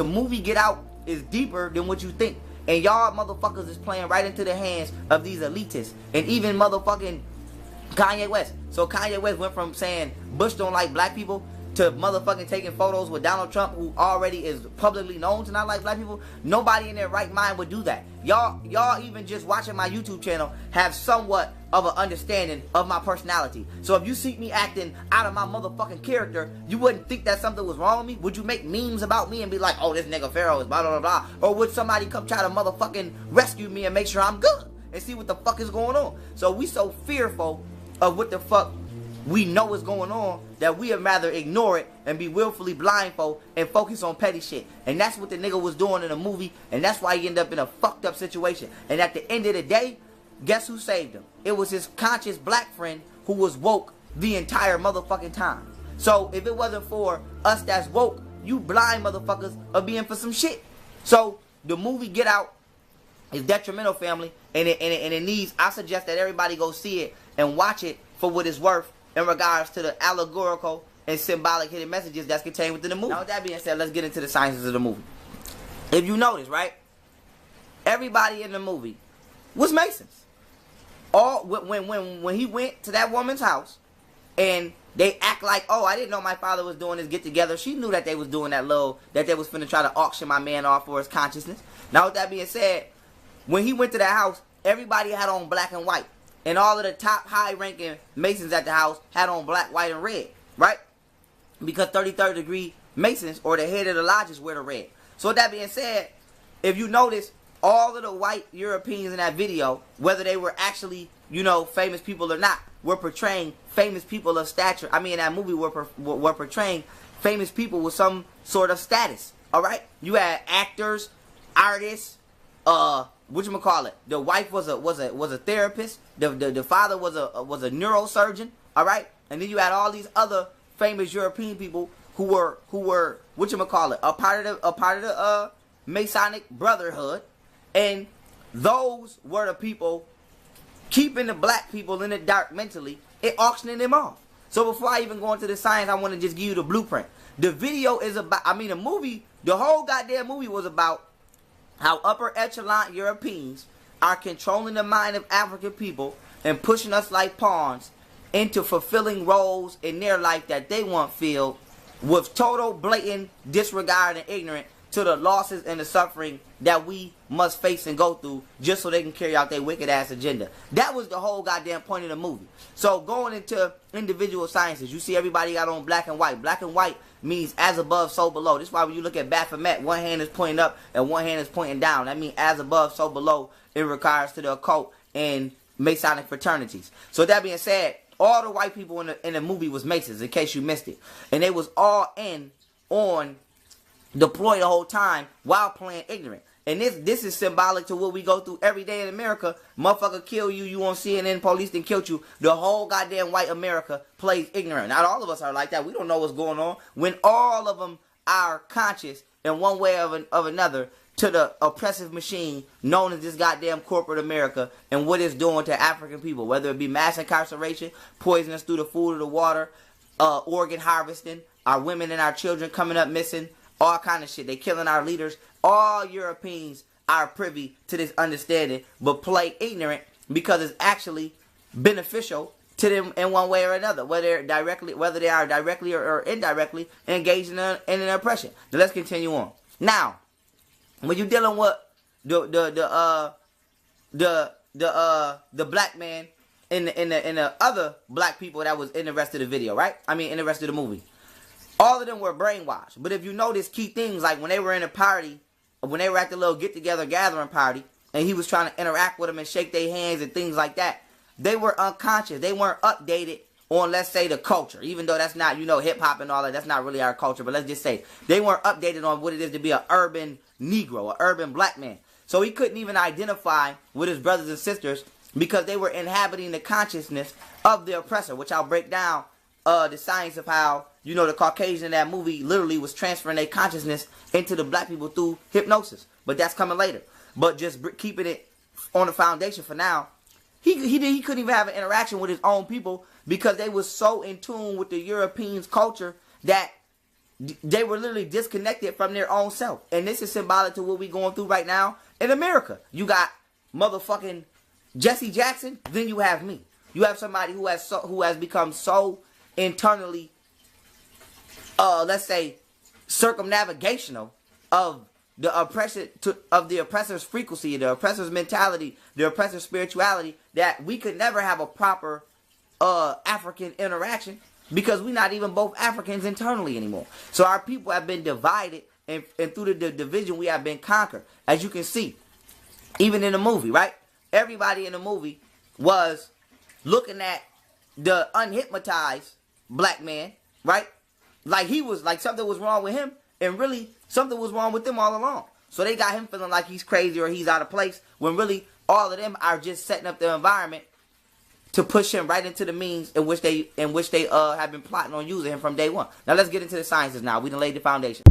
The movie Get Out is deeper than what you think. And y'all motherfuckers is playing right into the hands of these elitists. And even motherfucking Kanye West. So Kanye West went from saying Bush don't like black people to motherfucking taking photos with Donald Trump, who already is publicly known to not like black people. Nobody in their right mind would do that. Y'all even just watching my YouTube channel have somewhat of an understanding of my personality. So if you see me acting out of my motherfucking character, you wouldn't think that something was wrong with me? Would you make memes about me and be like, oh, this nigga Pharaoh is blah, blah, blah, blah? Or would somebody come try to motherfucking rescue me and make sure I'm good and see what the fuck is going on? So we so fearful of what the fuck we know is going on that we would rather ignore it and be willfully blindfold and focus on petty shit. And that's what the nigga was doing in the movie, and that's why he ended up in a fucked up situation. And at the end of the day, guess who saved him? It was his conscious black friend who was woke the entire motherfucking time. So if it wasn't for us that's woke, you blind motherfuckers are being for some shit. So the movie Get Out is detrimental, family, and it needs, I suggest that everybody go see it and watch it for what it's worth in regards to the allegorical and symbolic hidden messages that's contained within the movie. Now with that being said, let's get into the sciences of the movie. If you notice, right, everybody in the movie was Masons. All when he went to that woman's house and they act like, oh, I didn't know my father was doing this get together. She knew that they was doing that they was finna try to auction my man off for his consciousness. Now with that being said, when he went to that house, everybody had on black and white. And all of the top high-ranking Masons at the house had on black, white, and red, right? Because 33rd degree Masons, or the head of the lodges, wear the red. So with that being said, if you notice, all of the white Europeans in that video, whether they were actually, you know, famous people or not, were portraying famous people of stature. I mean, in that movie, were portraying famous people with some sort of status, all right? You had actors, artists, whatchamacallit, the wife was a therapist, the father was a neurosurgeon, all right? And then you had all these other famous European people who were whatchamacallit, a part of the Masonic Brotherhood, and those were the people keeping the black people in the dark mentally and auctioning them off. So before I even go into the science, I want to just give you the blueprint. The video is about, I mean, the movie, the whole goddamn movie was about how upper echelon Europeans are controlling the mind of African people and pushing us like pawns into fulfilling roles in their life that they want filled with total blatant disregard and ignorance to the losses and the suffering that we must face and go through just so they can carry out their wicked ass agenda. That was the whole goddamn point of the movie. So going into individual sciences, you see everybody got on black and white. Black and white means as above, so below. This is why when you look at Baphomet, one hand is pointing up and one hand is pointing down. That means as above, so below in regards to the occult and Masonic fraternities. So that being said, all the white people in the movie was Masons, in case you missed it. And they was all on deploy the whole time while playing ignorant. And this is symbolic to what we go through every day in America. Motherfucker kill you, you on CNN, police then killed you. The whole goddamn white America plays ignorant. Not all of us are like that. We don't know what's going on. When all of them are conscious in one way of another to the oppressive machine known as this goddamn corporate America and what it's doing to African people. Whether it be mass incarceration, poison us through the food or the water, organ harvesting, our women and our children coming up missing, all kind of shit. They killing our leaders. All Europeans are privy to this understanding, but play ignorant because it's actually beneficial to them in one way or another, whether they are directly or indirectly engaged in an oppression. Now let's continue on. Now, when you're dealing with the black man and the other black people that was in the rest of the video, right? I mean, in the rest of the movie. All of them were brainwashed. But if you notice key things, like when they were in a party, when they were at the little get-together gathering party, and he was trying to interact with them and shake their hands and things like that, they were unconscious. They weren't updated on, let's say, the culture. Even though that's not, you know, hip-hop and all that, that's not really our culture. But let's just say, they weren't updated on what it is to be an urban Negro, an urban black man. So he couldn't even identify with his brothers and sisters because they were inhabiting the consciousness of the oppressor, which I'll break down the science of how, you know, the Caucasian in that movie literally was transferring their consciousness into the black people through hypnosis. But that's coming later. But just keeping it on the foundation for now, he couldn't even have an interaction with his own people because they was so in tune with the Europeans' culture that they were literally disconnected from their own self. And this is symbolic to what we're going through right now in America. You got motherfucking Jesse Jackson, then you have me. You have somebody who has become so internally, let's say, circumnavigational of the oppressor's frequency, the oppressor's mentality, the oppressor's spirituality, that we could never have a proper African interaction, because we're not even both Africans internally anymore. So our people have been divided, and through the division we have been conquered. As you can see, even in the movie, right? Everybody in the movie was looking at the unhypnotized black man, right? Like he was, like something was wrong with him, and really something was wrong with them all along. So they got him feeling like he's crazy or he's out of place, when really all of them are just setting up the environment to push him right into the means in which they have been plotting on using him from day one. Now let's get into the sciences now. We done laid the foundation.